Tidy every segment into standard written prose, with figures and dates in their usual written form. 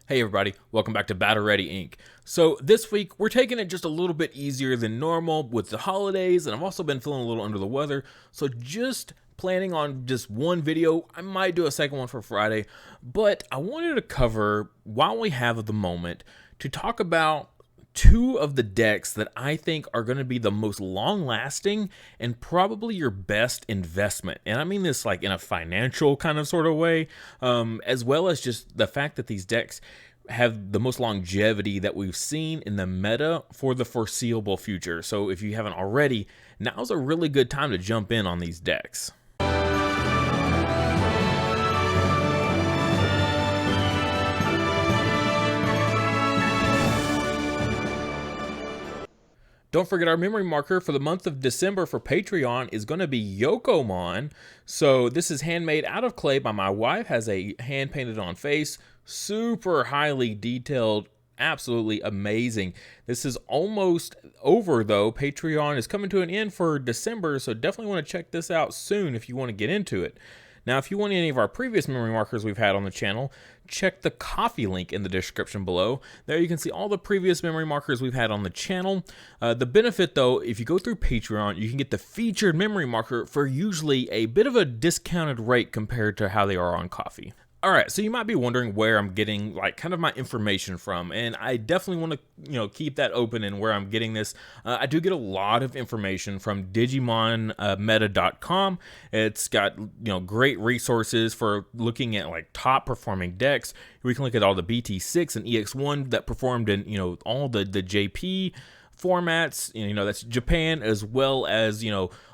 Hey everybody, welcome back to Battle Ready Inc. So this week we're taking it just a little bit easier than normal with the holidays, and I've also been feeling a little under the weather, so just planning on just one video. I might do a second one for Friday, but I wanted to cover, while we have the moment, to talk about two of the decks that I think are going to be the most long-lasting and probably your best investment. And I mean this like in a financial kind of sort of way, as well as just the fact that these decks have the most longevity that we've seen in the meta for the foreseeable future. So if you haven't already, now's a really good time to jump in on these decks. Don't forget, our memory marker for the month of December for Patreon is going to be Yokomon. So this is handmade out of clay by my wife, has a hand painted on face, super highly detailed, absolutely amazing. This is almost over though. Patreon is coming to an end for December, so definitely want to check this out soon if you want to get into it. Now, if you want any of our previous memory markers we've had on the channel, check the coffee link in the description below. There you can see all the previous memory markers we've had on the channel. The benefit, though, if you go through Patreon, you can get the featured memory marker for usually a bit of a discounted rate compared to how they are on Coffee. All right, so you might be wondering where I'm getting like kind of my information from, and I definitely want to keep that open and where I'm getting this. I do get a lot of information from DigimonMeta.com. It's got great resources for looking at like top performing decks. We can look at all the BT6 and EX1 that performed in all the JP formats. That's Japan as well as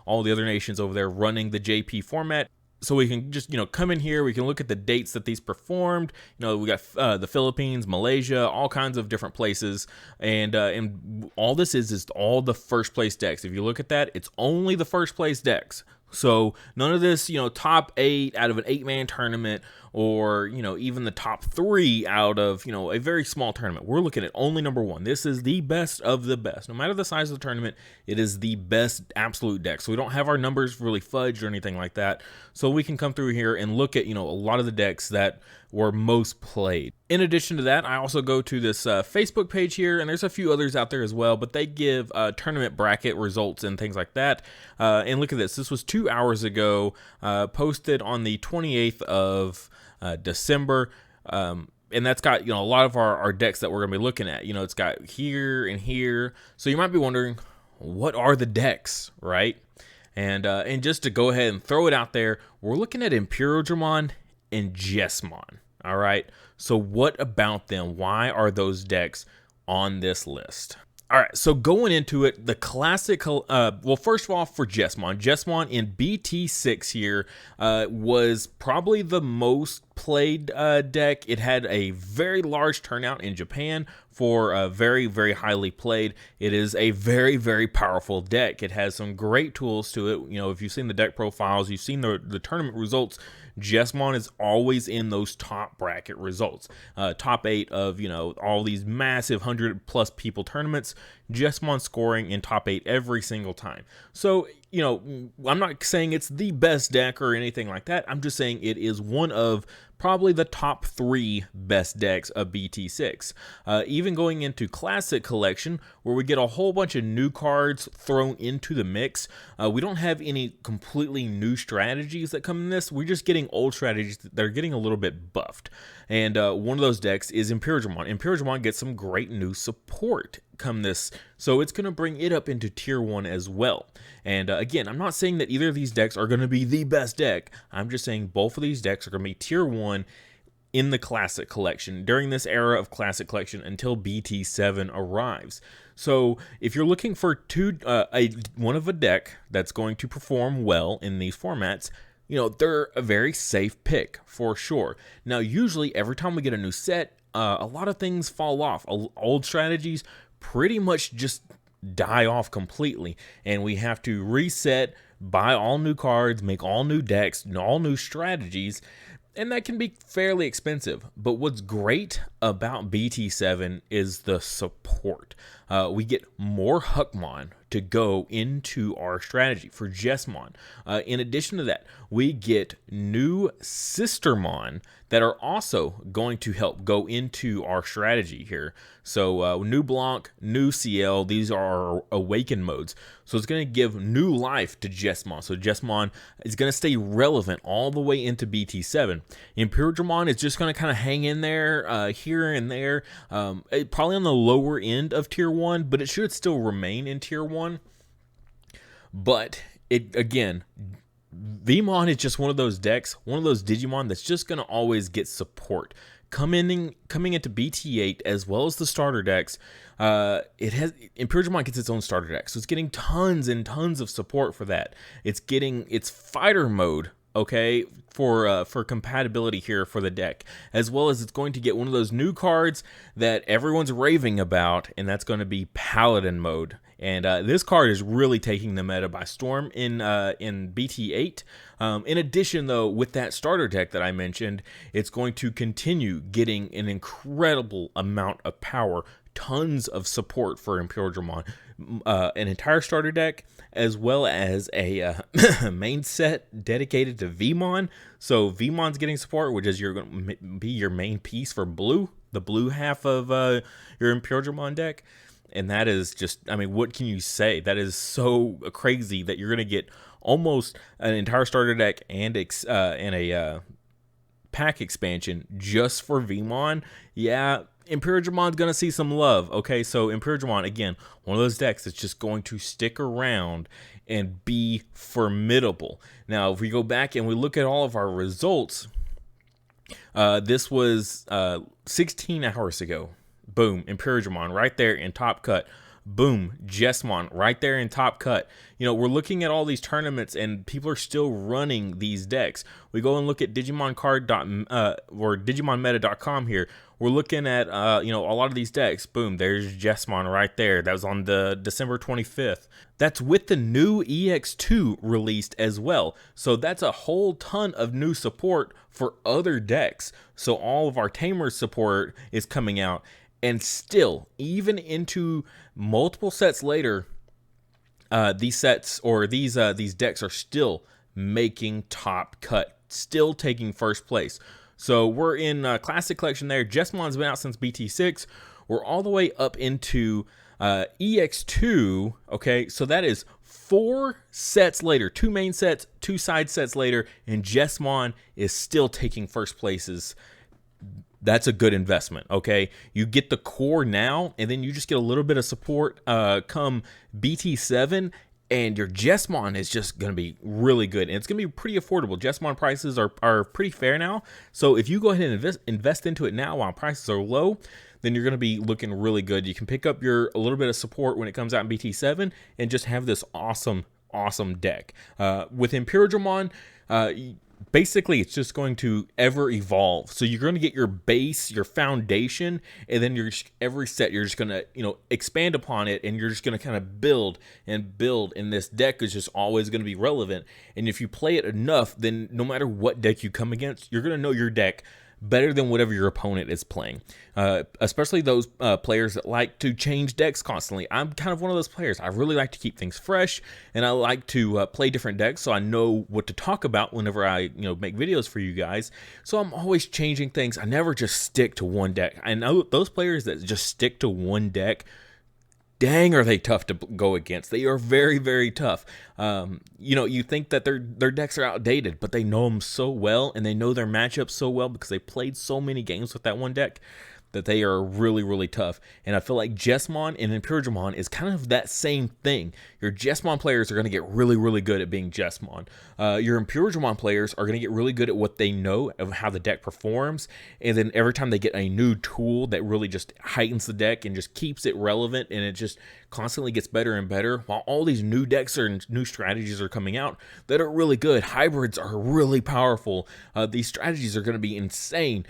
all the other nations over there running the JP format. So we can just, come in here, we can look at the dates that these performed. We got the Philippines, Malaysia, all kinds of different places. And all this is all the first place decks. If you look at that, it's only the first place decks. So none of this, top 8 out of an 8-man tournament or, even the top 3 out of, a very small tournament. We're looking at only number 1. This is the best of the best. No matter the size of the tournament, it is the best absolute deck. So we don't have our numbers really fudged or anything like that. So we can come through here and look at, a lot of the decks that were most played. In addition to that, I also go to this Facebook page here, and there's a few others out there as well, but they give tournament bracket results and things like that. And look at this. This was 2 hours ago, posted on the 28th of December. And that's got, a lot of our decks that we're going to be looking at. It's got here and here. So you might be wondering, what are the decks, right? And just to go ahead and throw it out there, we're looking at Imperial Dramon and Jessamon. All right. So what about them? Why are those decks on this list? All right, so going into it, the classic, well, first of all, for Jessamon in BT6 here was probably the most played deck. It had a very large turnout in Japan for very, very highly played. It is a very, very powerful deck. It has some great tools to it. If you've seen the deck profiles, you've seen the tournament results, Jessamon is always in those top bracket results. Top 8 of, all these massive 100+ people tournaments, Jessamon scoring in top 8 every single time. So, I'm not saying it's the best deck or anything like that. I'm just saying it is one of probably the top 3 best decks of BT6. Even going into Classic Collection, where we get a whole bunch of new cards thrown into the mix. We don't have any completely new strategies that come in this. We're just getting old strategies that are getting a little bit buffed. And one of those decks is Imperial Dramon. Imperial Dramon gets some great new support come this, so it's going to bring it up into tier 1 as well. And again, I'm not saying that either of these decks are going to be the best deck. I'm just saying both of these decks are going to be tier 1 in the Classic Collection during this era of Classic Collection until BT7 arrives. So if you're looking for one of a deck that's going to perform well in these formats, they're a very safe pick for sure. Now, usually every time we get a new set, a lot of things fall off. Old strategies pretty much just die off completely, and we have to reset, buy all new cards, make all new decks, and all new strategies, and that can be fairly expensive. But what's great about BT7 is the support. We get more Huckmon to go into our strategy for Jesmon. In addition to that, we get new Sistermon that are also going to help go into our strategy here. So new Blanc, new CL, these are our awaken modes. So it's going to give new life to Jesmon. So Jesmon is going to stay relevant all the way into BT7. Imperialdramon is just going to kind of hang in there here and there, probably on the lower end of tier 1, but it should still remain in tier 1. But it, again, Vmon is just one of those decks, one of those Digimon that's just going to always get support. Coming into BT8 as well as the starter decks, Imperialdramon gets its own starter deck, so it's getting tons and tons of support for that. It's getting its fighter mode, okay, for compatibility here for the deck, as well as it's going to get one of those new cards that everyone's raving about, and that's going to be Paladin mode. And this card is really taking the meta by storm in BT8. In addition, though, with that starter deck that I mentioned, it's going to continue getting an incredible amount of power, tons of support for Imperialdramon, an entire starter deck, as well as a main set dedicated to Vmon. So Vmon's getting support, which is going to be your main piece for blue, the blue half of your Imperialdramon deck. And that is just, I mean, what can you say? That is so crazy that you're going to get almost an entire starter deck and a pack expansion just for Vmon. Yeah, Imperialdramon's going to see some love. Okay, so Imperialdramon, again, one of those decks that's just going to stick around and be formidable. Now, if we go back and we look at all of our results, this was 16 hours ago. Boom, Imperialdramon right there in top cut. Boom, Jesmon right there in top cut. You know, we're looking at all these tournaments and people are still running these decks. We go and look at or DigimonMeta.com here. We're looking at a lot of these decks. Boom, there's Jesmon right there. That was on the December 25th. That's with the new EX2 released as well. So that's a whole ton of new support for other decks. So all of our Tamers support is coming out. And still, even into multiple sets later, these decks are still making top cut, still taking first place. So we're in Classic Collection there. Jesmon's been out since BT6. We're all the way up into EX2. Okay, so that is 4 sets later, 2 main sets, 2 side sets later, and Jesmon is still taking first places. That's a good investment, okay? You get the core now, and then you just get a little bit of support come BT7, and your Jesmon is just going to be really good. And it's going to be pretty affordable. Jesmon prices are pretty fair now. So if you go ahead and invest into it now while prices are low, then you're going to be looking really good. You can pick up a little bit of support when it comes out in BT7 and just have this awesome deck. With Imperialdramon, basically, it's just going to ever evolve. So you're going to get your base, your foundation, and then every set you're just going to expand upon it, and you're just going to kind of build and build. And this deck is just always going to be relevant. And if you play it enough, then no matter what deck you come against, you're going to know your deck better than whatever your opponent is playing, especially those players that like to change decks constantly. I'm kind of one of those players. I really like to keep things fresh, and I like to play different decks so I know what to talk about whenever I make videos for you guys. So I'm always changing things. I never just stick to one deck. I know those players that just stick to one deck, dang, are they tough to go against. They are very, very tough. You think that their decks are outdated, but they know them so well, and they know their matchups so well because they played so many games with that one deck that they are really, really tough. And I feel like Jesmon and Imperialdramon is kind of that same thing. Your Jesmon players are going to get really, really good at being Jesmon. Your Imperialdramon players are going to get really good at what they know of how the deck performs. And then every time they get a new tool that really just heightens the deck and just keeps it relevant, and it just constantly gets better and better, while all these new decks and new strategies are coming out that are really good. Hybrids are really powerful. These strategies are going to be insane.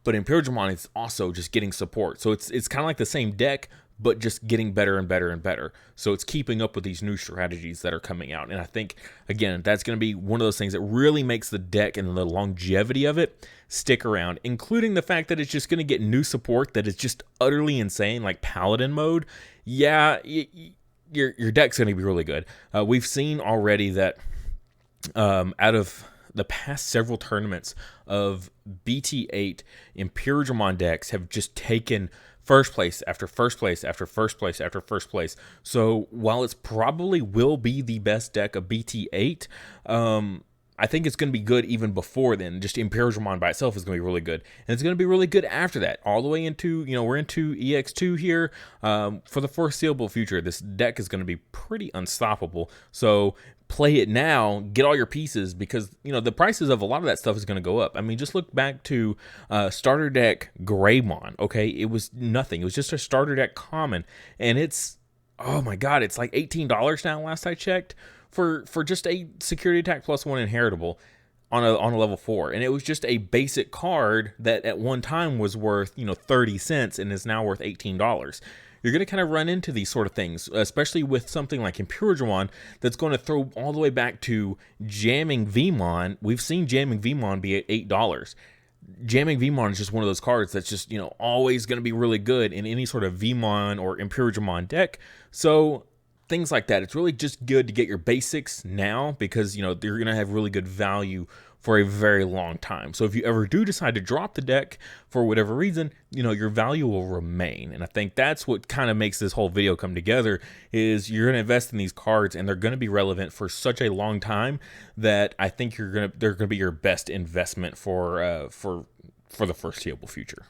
But Imperialdramon is also just getting support. So it's kind of like the same deck, but just getting better and better and better. So it's keeping up with these new strategies that are coming out. And I think, again, that's going to be one of those things that really makes the deck and the longevity of it stick around, including the fact that it's just going to get new support that is just utterly insane, like Paladin mode. Yeah, your deck's going to be really good. We've seen already that out of the past several tournaments of BT8, Imperial decks have just taken first place after first place after first place after first place. So while it's probably will be the best deck of BT8, I think it's going to be good even before then. Just Imperial by itself is going to be really good. And it's going to be really good after that. All the way into, we're into EX2 here. For the foreseeable future, this deck is going to be pretty unstoppable. So play it now, get all your pieces, because, the prices of a lot of that stuff is going to go up. I mean, just look back to starter deck Greymon, okay? It was nothing. It was just a starter deck common. And it's, oh my God, it's like $18 now last I checked. For just a security attack +1 inheritable on a level 4, and it was just a basic card that at one time was worth 30 cents and is now worth $18. You're going to kind of run into these sort of things, especially with something like Imperial that's going to throw all the way back to Jamming Vmon. We've seen Jamming Vmon be at $8. Jamming Vmon is just one of those cards that's just always going to be really good in any sort of Vmon or Imperial deck. So things like that. It's really just good to get your basics now, because you're going to have really good value for a very long time. So if you ever do decide to drop the deck for whatever reason, your value will remain. And I think that's what kind of makes this whole video come together, is you're going to invest in these cards and they're going to be relevant for such a long time that I think they're going to be your best investment for the foreseeable future.